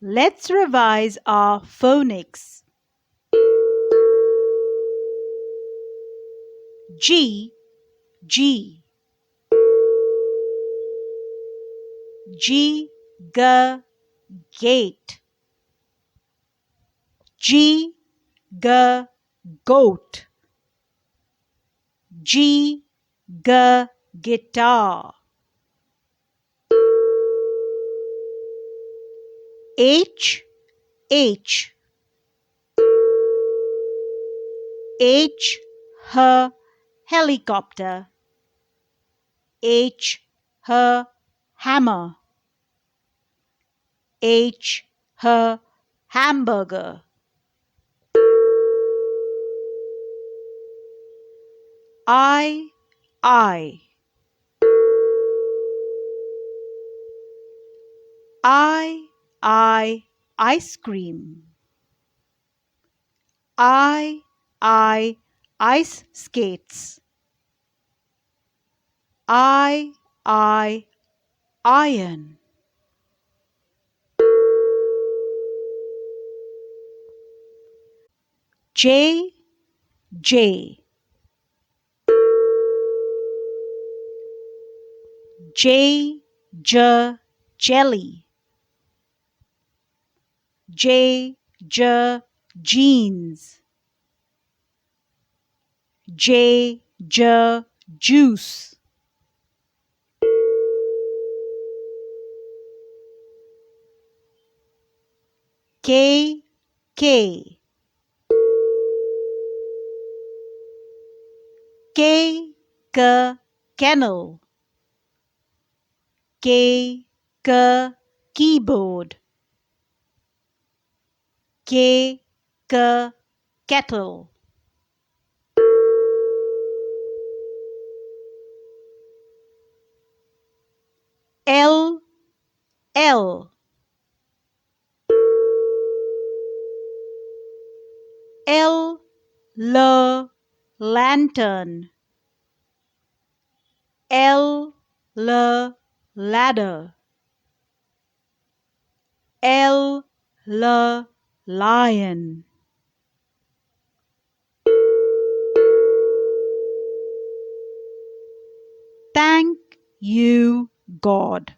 Let's revise our phonics. G, G. G, G, gate. G, G, goat. G, G, guitar. H, H. H, H, helicopter. H, H, hammer. H, H, hamburger. I, I. I, ice cream. I, ice skates. I, iron. J, J. J, J, jelly. J, J, jeans. J, J, juice. K, K. K, K, kennel. K, K, keyboard. K, K, kettle. L, L. L, L, lantern. L, L, ladder. L, L, lion. Thank you, God.